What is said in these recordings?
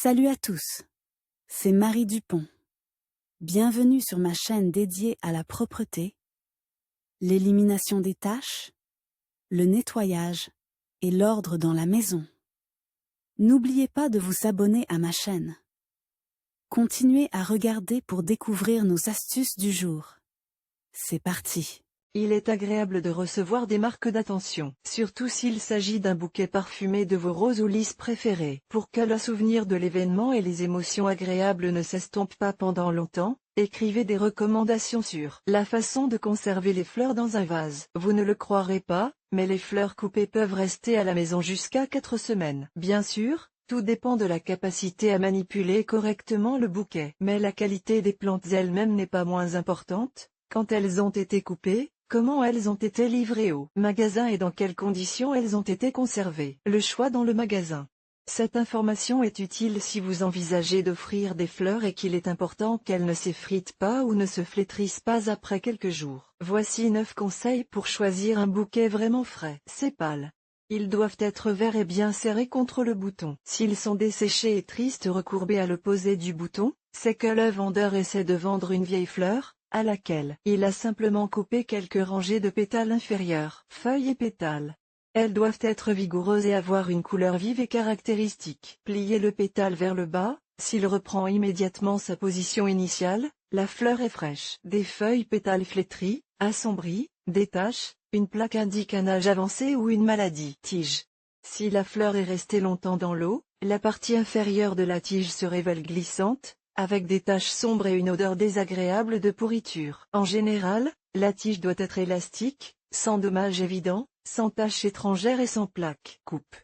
Salut à tous, c'est Marie Dupont. Bienvenue sur ma chaîne dédiée à la propreté, l'élimination des taches, le nettoyage et l'ordre dans la maison. N'oubliez pas de vous abonner à ma chaîne. Continuez à regarder pour découvrir nos astuces du jour. C'est parti! Il est agréable de recevoir des marques d'attention, surtout s'il s'agit d'un bouquet parfumé de vos roses ou lys préférés. Pour que le souvenir de l'événement et les émotions agréables ne s'estompent pas pendant longtemps, écrivez des recommandations sur la façon de conserver les fleurs dans un vase. Vous ne le croirez pas, mais les fleurs coupées peuvent rester à la maison jusqu'à 4 semaines. Bien sûr, tout dépend de la capacité à manipuler correctement le bouquet. Mais la qualité des plantes elles-mêmes n'est pas moins importante. Quand elles ont été coupées, comment elles ont été livrées au magasin et dans quelles conditions elles ont été conservées. Le choix dans le magasin. Cette information est utile si vous envisagez d'offrir des fleurs et qu'il est important qu'elles ne s'effritent pas ou ne se flétrissent pas après quelques jours. Voici 9 conseils pour choisir un bouquet vraiment frais. Sépales. Ils doivent être verts et bien serrés contre le bouton. S'ils sont desséchés et tristes recourbés à l'opposé du bouton, c'est que le vendeur essaie de vendre une vieille fleur, à laquelle il a simplement coupé quelques rangées de pétales inférieurs. Feuilles et pétales. Elles doivent être vigoureuses et avoir une couleur vive et caractéristique. Pliez le pétale vers le bas, s'il reprend immédiatement sa position initiale, la fleur est fraîche. Des feuilles pétales flétries, assombries, des taches, une plaque indique un âge avancé ou une maladie. Tige. Si la fleur est restée longtemps dans l'eau, la partie inférieure de la tige se révèle glissante, avec des taches sombres et une odeur désagréable de pourriture. En général, la tige doit être élastique, sans dommage évident, sans taches étrangères et sans plaques. Coupe.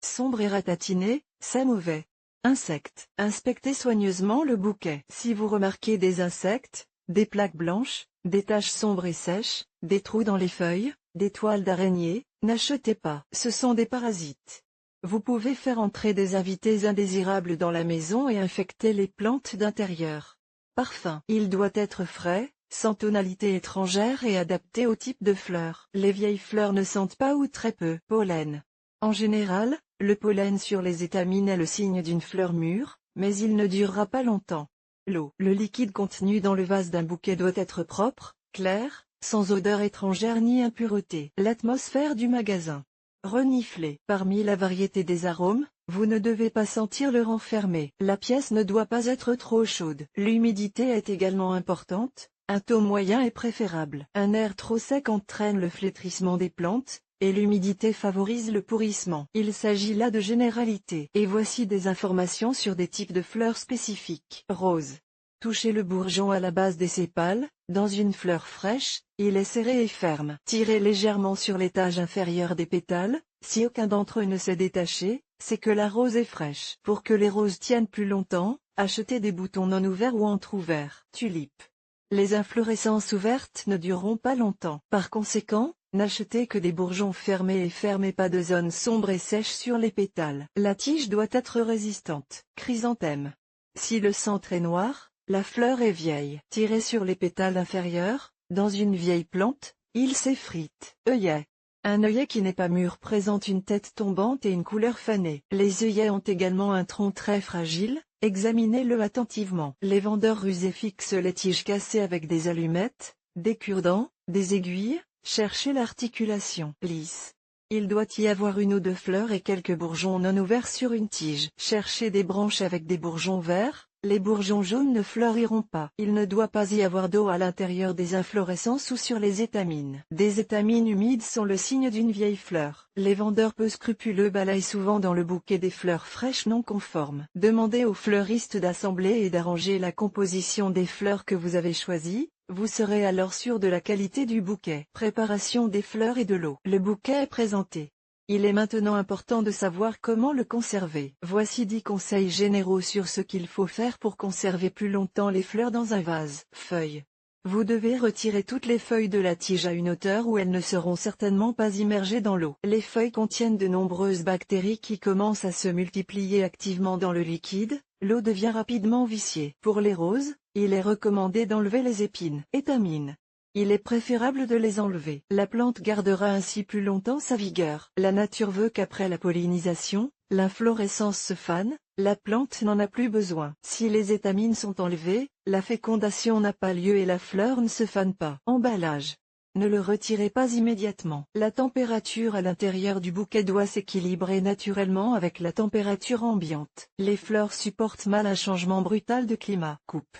Sombre et ratatinée, c'est mauvais. Insectes. Inspectez soigneusement le bouquet. Si vous remarquez des insectes, des plaques blanches, des taches sombres et sèches, des trous dans les feuilles, des toiles d'araignée, n'achetez pas. Ce sont des parasites. Vous pouvez faire entrer des invités indésirables dans la maison et infecter les plantes d'intérieur. Parfum. Il doit être frais, sans tonalité étrangère et adapté au type de fleurs. Les vieilles fleurs ne sentent pas ou très peu. Pollen. En général, le pollen sur les étamines est le signe d'une fleur mûre, mais il ne durera pas longtemps. L'eau. Le liquide contenu dans le vase d'un bouquet doit être propre, clair, sans odeur étrangère ni impureté. L'atmosphère du magasin. Renifler. Parmi la variété des arômes, vous ne devez pas sentir le renfermer. La pièce ne doit pas être trop chaude. L'humidité est également importante, un taux moyen est préférable. Un air trop sec entraîne le flétrissement des plantes, et l'humidité favorise le pourrissement. Il s'agit là de généralités. Et voici des informations sur des types de fleurs spécifiques. Rose. Touchez le bourgeon à la base des sépales, dans une fleur fraîche, il est serré et ferme. Tirez légèrement sur l'étage inférieur des pétales, si aucun d'entre eux ne s'est détaché, c'est que la rose est fraîche. Pour que les roses tiennent plus longtemps, achetez des boutons non ouverts ou entr'ouverts. Tulipe. Les inflorescences ouvertes ne dureront pas longtemps. Par conséquent, n'achetez que des bourgeons fermés et fermez pas de zones sombres et sèches sur les pétales. La tige doit être résistante. Chrysanthème. Si le centre est noir, la fleur est vieille. Tirez sur les pétales inférieurs, dans une vieille plante, il s'effrite. Œillet. Un œillet qui n'est pas mûr présente une tête tombante et une couleur fanée. Les œillets ont également un tronc très fragile, examinez-le attentivement. Les vendeurs rusés fixent les tiges cassées avec des allumettes, des cure-dents, des aiguilles, cherchez l'articulation. Lisse. Il doit y avoir une ou deux fleurs et quelques bourgeons non ouverts sur une tige. Cherchez des branches avec des bourgeons verts. Les bourgeons jaunes ne fleuriront pas. Il ne doit pas y avoir d'eau à l'intérieur des inflorescences ou sur les étamines. Des étamines humides sont le signe d'une vieille fleur. Les vendeurs peu scrupuleux balayent souvent dans le bouquet des fleurs fraîches non conformes. Demandez aux fleuristes d'assembler et d'arranger la composition des fleurs que vous avez choisies. Vous serez alors sûr de la qualité du bouquet. Préparation des fleurs et de l'eau. Le bouquet est présenté. Il est maintenant important de savoir comment le conserver. Voici 10 conseils généraux sur ce qu'il faut faire pour conserver plus longtemps les fleurs dans un vase. Feuilles. Vous devez retirer toutes les feuilles de la tige à une hauteur où elles ne seront certainement pas immergées dans l'eau. Les feuilles contiennent de nombreuses bactéries qui commencent à se multiplier activement dans le liquide, l'eau devient rapidement viciée. Pour les roses, il est recommandé d'enlever les épines. Étamines. Il est préférable de les enlever. La plante gardera ainsi plus longtemps sa vigueur. La nature veut qu'après la pollinisation, l'inflorescence se fane, la plante n'en a plus besoin. Si les étamines sont enlevées, la fécondation n'a pas lieu et la fleur ne se fane pas. Emballage. Ne le retirez pas immédiatement. La température à l'intérieur du bouquet doit s'équilibrer naturellement avec la température ambiante. Les fleurs supportent mal un changement brutal de climat. Coupe.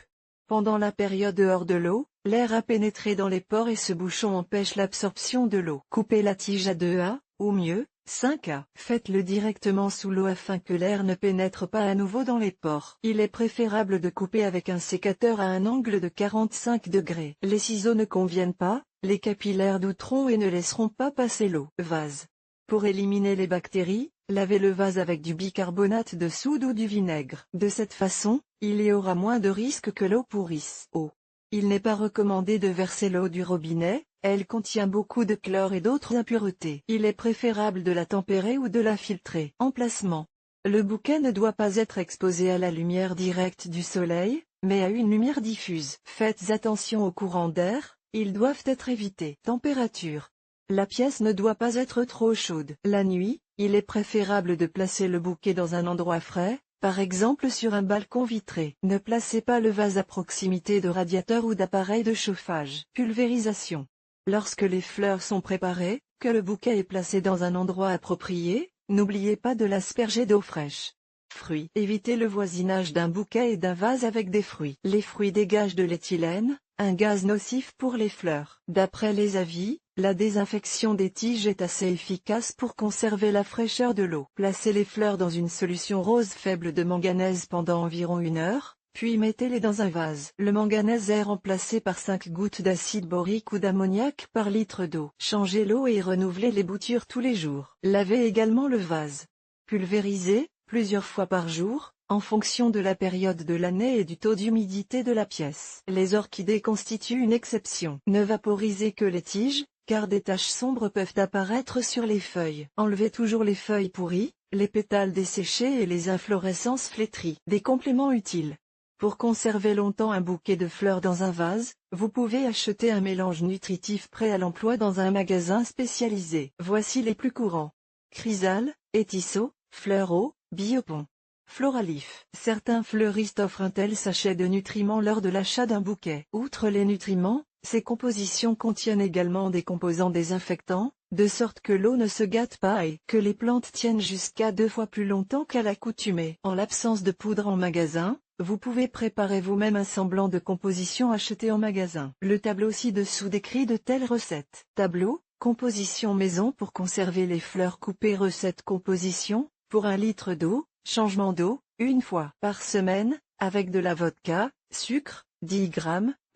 Pendant la période hors de l'eau, l'air a pénétré dans les pores et ce bouchon empêche l'absorption de l'eau. Coupez la tige à 2 à, ou mieux, 5 à. Faites-le directement sous l'eau afin que l'air ne pénètre pas à nouveau dans les pores. Il est préférable de couper avec un sécateur à un angle de 45 degrés. Les ciseaux ne conviennent pas, les capillaires douteront et ne laisseront pas passer l'eau. Vase. Pour éliminer les bactéries, lavez le vase avec du bicarbonate de soude ou du vinaigre. De cette façon, il y aura moins de risques que l'eau pourrisse. Eau. Il n'est pas recommandé de verser l'eau du robinet, elle contient beaucoup de chlore et d'autres impuretés. Il est préférable de la tempérer ou de la filtrer. Emplacement. Le bouquet ne doit pas être exposé à la lumière directe du soleil, mais à une lumière diffuse. Faites attention aux courants d'air, ils doivent être évités. Température. La pièce ne doit pas être trop chaude. La nuit, il est préférable de placer le bouquet dans un endroit frais, par exemple sur un balcon vitré. Ne placez pas le vase à proximité de radiateurs ou d'appareils de chauffage. Pulvérisation. Lorsque les fleurs sont préparées, que le bouquet est placé dans un endroit approprié, n'oubliez pas de l'asperger d'eau fraîche. Fruits. Évitez le voisinage d'un bouquet et d'un vase avec des fruits. Les fruits dégagent de l'éthylène, un gaz nocif pour les fleurs. D'après les avis, la désinfection des tiges est assez efficace pour conserver la fraîcheur de l'eau. Placez les fleurs dans une solution rose faible de manganèse pendant environ 1 heure, puis mettez-les dans un vase. Le manganèse est remplacé par 5 gouttes d'acide borique ou d'ammoniac par litre d'eau. Changez l'eau et renouvelez les boutures tous les jours. Lavez également le vase. Pulvérisez, plusieurs fois par jour, en fonction de la période de l'année et du taux d'humidité de la pièce. Les orchidées constituent une exception. Ne vaporisez que les tiges, car des taches sombres peuvent apparaître sur les feuilles. Enlevez toujours les feuilles pourries, les pétales desséchés et les inflorescences flétries. Des compléments utiles. Pour conserver longtemps un bouquet de fleurs dans un vase, vous pouvez acheter un mélange nutritif prêt à l'emploi dans un magasin spécialisé. Voici les plus courants. Chrysale, Etisso, Fleuro, Biopon. Floralif. Certains fleuristes offrent un tel sachet de nutriments lors de l'achat d'un bouquet. Outre les nutriments, ces compositions contiennent également des composants désinfectants, de sorte que l'eau ne se gâte pas et que les plantes tiennent jusqu'à 2 fois plus longtemps qu'à l'accoutumée. En l'absence de poudre en magasin, vous pouvez préparer vous-même un semblant de composition achetée en magasin. Le tableau ci-dessous décrit de telles recettes. Tableau, composition maison pour conserver les fleurs coupées. Recette composition, pour 1 litre d'eau, changement d'eau, 1 fois par semaine, avec de la vodka, sucre, 10 g,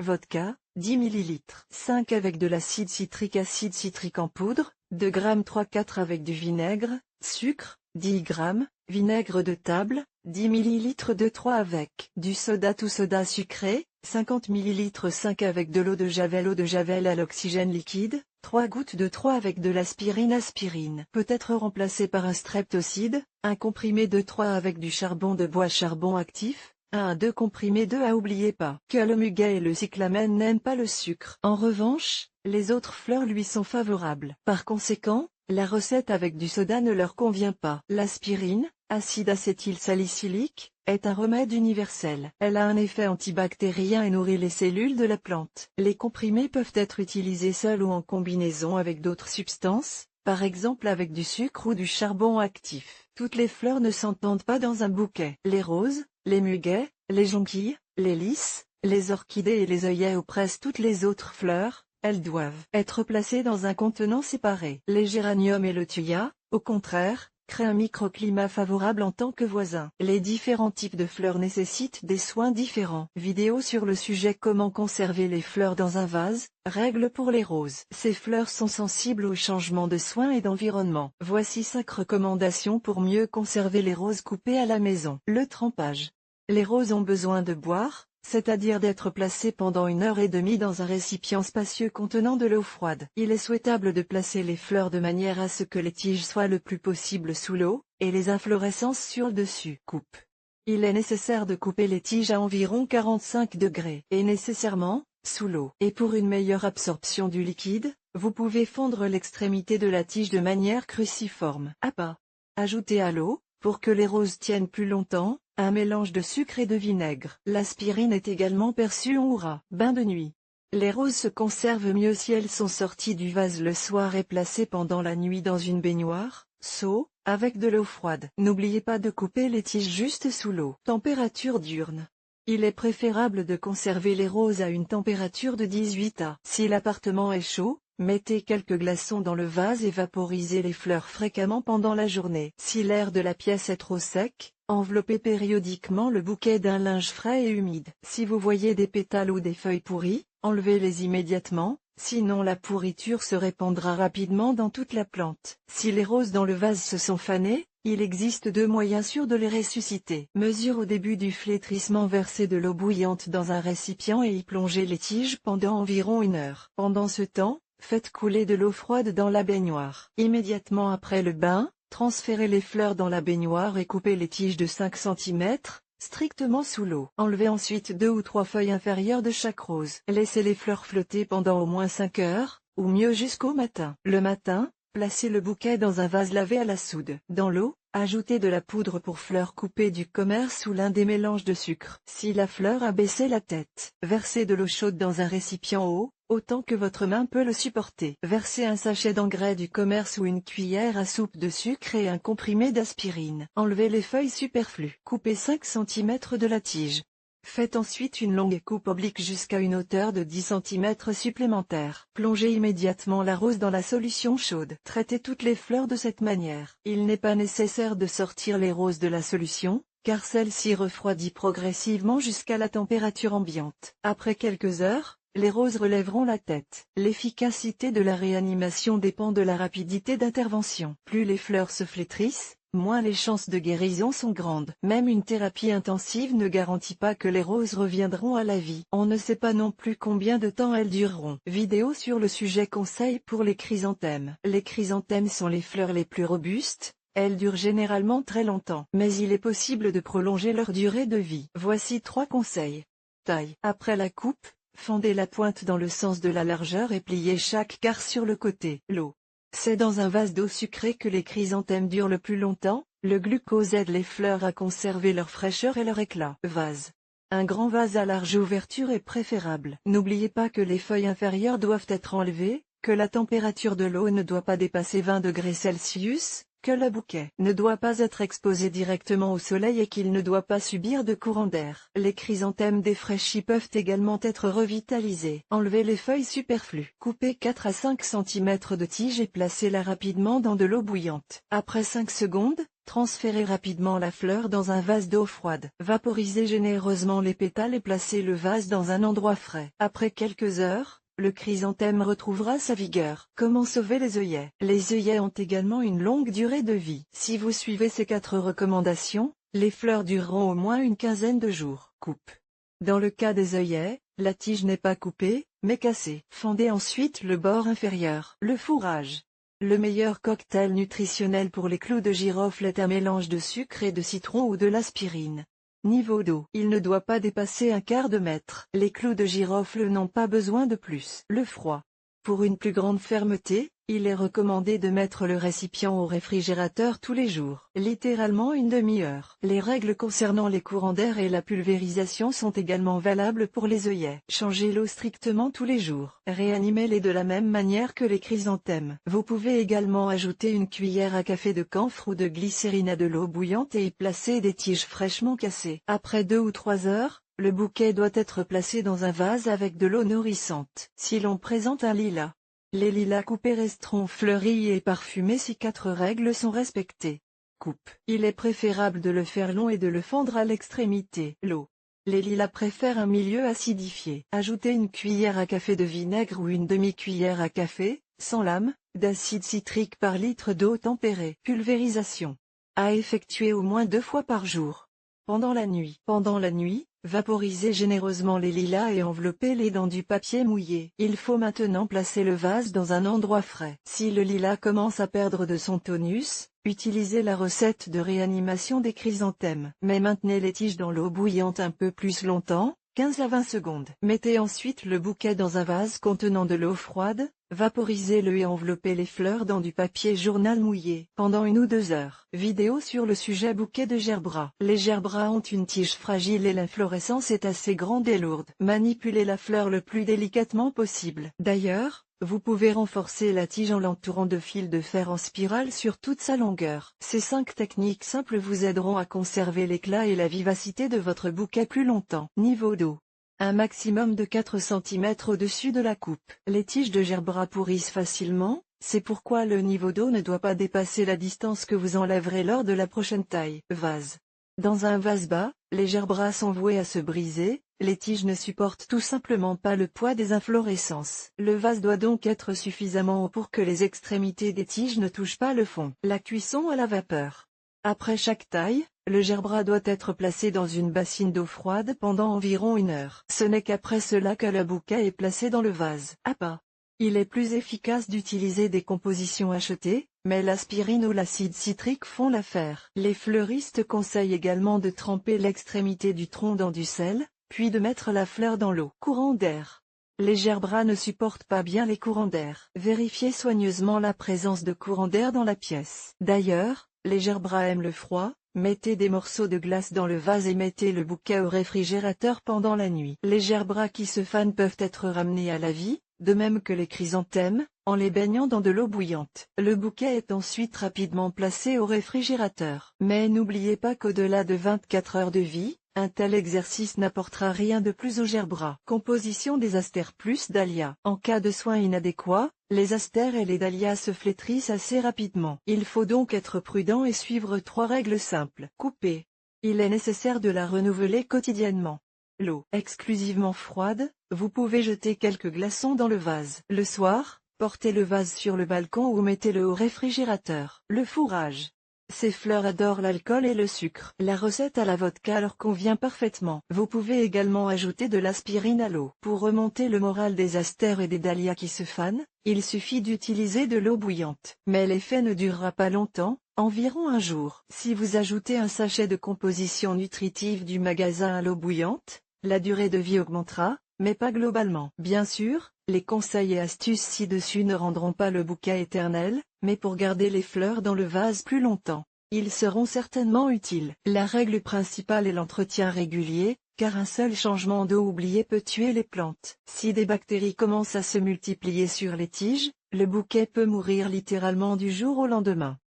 vodka, 10 ml. 5 avec de l'acide citrique en poudre, 2 g 3-4 avec du vinaigre, sucre, 10 g, vinaigre de table, 10 ml de 3 avec du soda tout soda sucré, 50 ml 5 avec de l'eau de javel à l'oxygène liquide, 3 gouttes de 3 avec de l'aspirine peut être remplacé par un streptocide, un comprimé de 3 avec du charbon de bois charbon actif, 1 à 2 comprimés 2 à. Oubliez pas que le muguet et le cyclamen n'aiment pas le sucre. En revanche, les autres fleurs lui sont favorables. Par conséquent, la recette avec du soda ne leur convient pas. L'aspirine, acide acétylsalicylique, est un remède universel. Elle a un effet antibactérien et nourrit les cellules de la plante. Les comprimés peuvent être utilisés seuls ou en combinaison avec d'autres substances, par exemple avec du sucre ou du charbon actif. Toutes les fleurs ne s'entendent pas dans un bouquet. Les roses, les muguets, les jonquilles, les lys, les orchidées et les œillets ou presque toutes les autres fleurs, elles doivent être placées dans un contenant séparé. Les géraniums et le thuya, au contraire, créent un microclimat favorable en tant que voisins. Les différents types de fleurs nécessitent des soins différents. Vidéo sur le sujet comment conserver les fleurs dans un vase, règles pour les roses. Ces fleurs sont sensibles aux changements de soins et d'environnement. Voici 5 recommandations pour mieux conserver les roses coupées à la maison. Le trempage. Les roses ont besoin de boire, c'est-à-dire d'être placées pendant 1h30 dans un récipient spacieux contenant de l'eau froide. Il est souhaitable de placer les fleurs de manière à ce que les tiges soient le plus possible sous l'eau, et les inflorescences sur le dessus. Coupe. Il est nécessaire de couper les tiges à environ 45 degrés, et nécessairement, sous l'eau. Et pour une meilleure absorption du liquide, vous pouvez fondre l'extrémité de la tige de manière cruciforme. Appât. Ajoutez à l'eau, Pour que les roses tiennent plus longtemps, un mélange de sucre et de vinaigre. L'aspirine est également perçue en aura. Bain de nuit. Les roses se conservent mieux si elles sont sorties du vase le soir et placées pendant la nuit dans une baignoire, seau, avec de l'eau froide. N'oubliez pas de couper les tiges juste sous l'eau. Température diurne. Il est préférable de conserver les roses à une température de 18 à. Si l'appartement est chaud, mettez quelques glaçons dans le vase et vaporisez les fleurs fréquemment pendant la journée. Si l'air de la pièce est trop sec, enveloppez périodiquement le bouquet d'un linge frais et humide. Si vous voyez des pétales ou des feuilles pourries, enlevez-les immédiatement, sinon la pourriture se répandra rapidement dans toute la plante. Si les roses dans le vase se sont fanées, il existe 2 moyens sûrs de les ressusciter. Mesure au début du flétrissement, versez de l'eau bouillante dans un récipient et y plongez les tiges pendant environ 1 heure. Pendant ce temps, faites couler de l'eau froide dans la baignoire. Immédiatement après le bain, transférez les fleurs dans la baignoire et coupez les tiges de 5 cm, strictement sous l'eau. Enlevez ensuite 2 ou 3 feuilles inférieures de chaque rose. Laissez les fleurs flotter pendant au moins 5 heures, ou mieux jusqu'au matin. Le matin, placez le bouquet dans un vase lavé à la soude. Dans l'eau, ajoutez de la poudre pour fleurs coupée du commerce ou l'un des mélanges de sucre. Si la fleur a baissé la tête, versez de l'eau chaude dans un récipient haut, autant que votre main peut le supporter. Versez un sachet d'engrais du commerce ou une cuillère à soupe de sucre et un comprimé d'aspirine. Enlevez les feuilles superflues. Coupez 5 cm de la tige. Faites ensuite une longue coupe oblique jusqu'à une hauteur de 10 cm supplémentaire. Plongez immédiatement la rose dans la solution chaude. Traitez toutes les fleurs de cette manière. Il n'est pas nécessaire de sortir les roses de la solution, car celle-ci refroidit progressivement jusqu'à la température ambiante. Après quelques heures, les roses relèveront la tête. L'efficacité de la réanimation dépend de la rapidité d'intervention. Plus les fleurs se flétrissent, moins les chances de guérison sont grandes. Même une thérapie intensive ne garantit pas que les roses reviendront à la vie. On ne sait pas non plus combien de temps elles dureront. Vidéo sur le sujet. Conseils pour les chrysanthèmes. Les chrysanthèmes sont les fleurs les plus robustes. Elles durent généralement très longtemps, mais il est possible de prolonger leur durée de vie. Voici 3 conseils. Taille. Après la coupe, fendez la pointe dans le sens de la largeur et pliez chaque quart sur le côté. L'eau. C'est dans un vase d'eau sucrée que les chrysanthèmes durent le plus longtemps. Le glucose aide les fleurs à conserver leur fraîcheur et leur éclat. Vase. Un grand vase à large ouverture est préférable. N'oubliez pas que les feuilles inférieures doivent être enlevées, que la température de l'eau ne doit pas dépasser 20 degrés Celsius, que le bouquet ne doit pas être exposé directement au soleil et qu'il ne doit pas subir de courant d'air. Les chrysanthèmes défraîchis peuvent également être revitalisés. Enlevez les feuilles superflues. Coupez 4 à 5 cm de tige et placez-la rapidement dans de l'eau bouillante. Après 5 secondes, transférez rapidement la fleur dans un vase d'eau froide. Vaporisez généreusement les pétales et placez le vase dans un endroit frais. Après quelques heures, le chrysanthème retrouvera sa vigueur. Comment sauver les œillets? Les œillets ont également une longue durée de vie. Si vous suivez ces 4 recommandations, les fleurs dureront au moins une quinzaine de jours. Coupe. Dans le cas des œillets, la tige n'est pas coupée, mais cassée. Fendez ensuite le bord inférieur. Le fourrage. Le meilleur cocktail nutritionnel pour les clous de girofle est un mélange de sucre et de citron ou de l'aspirine. Niveau d'eau. Il ne doit pas dépasser un quart de mètre. Les clous de girofle n'ont pas besoin de plus. Le froid. Pour une plus grande fermeté, il est recommandé de mettre le récipient au réfrigérateur tous les jours, littéralement une demi-heure. Les règles concernant les courants d'air et la pulvérisation sont également valables pour les œillets. Changez l'eau strictement tous les jours. Réanimez-les de la même manière que les chrysanthèmes. Vous pouvez également ajouter une cuillère à café de camphre ou de glycérine à de l'eau bouillante et y placer des tiges fraîchement cassées. Après 2 ou 3 heures, le bouquet doit être placé dans un vase avec de l'eau nourrissante. Si l'on présente un lilas, les lilas coupés resteront fleuris et parfumés si 4 règles sont respectées. Coupe. Il est préférable de le faire long et de le fendre à l'extrémité. L'eau. Les lilas préfèrent un milieu acidifié. Ajoutez une cuillère à café de vinaigre ou une demi-cuillère à café, sans lame, d'acide citrique par litre d'eau tempérée. Pulvérisation. À effectuer au moins 2 fois par jour. Pendant la nuit. Pendant la nuit, vaporisez généreusement les lilas et enveloppez-les dans du papier mouillé. Il faut maintenant placer le vase dans un endroit frais. Si le lilas commence à perdre de son tonus, utilisez la recette de réanimation des chrysanthèmes. Mais maintenez les tiges dans l'eau bouillante un peu plus longtemps, 15 à 20 secondes. Mettez ensuite le bouquet dans un vase contenant de l'eau froide, Vaporisez-le et enveloppez les fleurs dans du papier journal mouillé pendant 1 ou 2 heures. Vidéo sur le sujet bouquet de gerbera. Les gerbera ont une tige fragile et l'inflorescence est assez grande et lourde. Manipulez la fleur le plus délicatement possible. D'ailleurs, vous pouvez renforcer la tige en l'entourant de fils de fer en spirale sur toute sa longueur. Ces 5 techniques simples vous aideront à conserver l'éclat et la vivacité de votre bouquet plus longtemps. Niveau d'eau. Un maximum de 4 cm au-dessus de la coupe. Les tiges de gerbera pourrissent facilement, c'est pourquoi le niveau d'eau ne doit pas dépasser la distance que vous enlèverez lors de la prochaine taille. Vase. Dans un vase bas, les gerbera sont voués à se briser, les tiges ne supportent tout simplement pas le poids des inflorescences. Le vase doit donc être suffisamment haut pour que les extrémités des tiges ne touchent pas le fond. La cuisson à la vapeur. Après chaque taille, le gerbera doit être placé dans une bassine d'eau froide pendant environ 1 heure. Ce n'est qu'après cela que le bouquet est placé dans le vase. APA. Il est plus efficace d'utiliser des compositions achetées, mais l'aspirine ou l'acide citrique font l'affaire. Les fleuristes conseillent également de tremper l'extrémité du tronc dans du sel, puis de mettre la fleur dans l'eau. Courant d'air. Les gerbera ne supportent pas bien les courants d'air. Vérifiez soigneusement la présence de courants d'air dans la pièce. D'ailleurs, les gerbera aiment le froid. Mettez des morceaux de glace dans le vase et mettez le bouquet au réfrigérateur pendant la nuit. Les gerbera qui se fanent peuvent être ramenés à la vie, de même que les chrysanthèmes, en les baignant dans de l'eau bouillante. Le bouquet est ensuite rapidement placé au réfrigérateur. Mais n'oubliez pas qu'au-delà de 24 heures de vie, un tel exercice n'apportera rien de plus aux gerbera. Composition des astères plus dahlias. En cas de soins inadéquats, les astères et les dahlias se flétrissent assez rapidement. Il faut donc être prudent et suivre 3 règles simples. Couper. Il est nécessaire de la renouveler quotidiennement. L'eau exclusivement froide, vous pouvez jeter quelques glaçons dans le vase. Le soir, portez le vase sur le balcon ou mettez-le au réfrigérateur. Le fourrage. Ces fleurs adorent l'alcool et le sucre. La recette à la vodka leur convient parfaitement. Vous pouvez également ajouter de l'aspirine à l'eau. Pour remonter le moral des astères et des dahlias qui se fanent, il suffit d'utiliser de l'eau bouillante. Mais l'effet ne durera pas longtemps, environ 1 jour. Si vous ajoutez un sachet de composition nutritive du magasin à l'eau bouillante, la durée de vie augmentera, mais pas globalement. Bien sûr, les conseils et astuces ci-dessus ne rendront pas le bouquet éternel, mais pour garder les fleurs dans le vase plus longtemps, ils seront certainement utiles. La règle principale est l'entretien régulier, car un seul changement d'eau oublié peut tuer les plantes. Si des bactéries commencent à se multiplier sur les tiges, le bouquet peut mourir littéralement du jour au lendemain.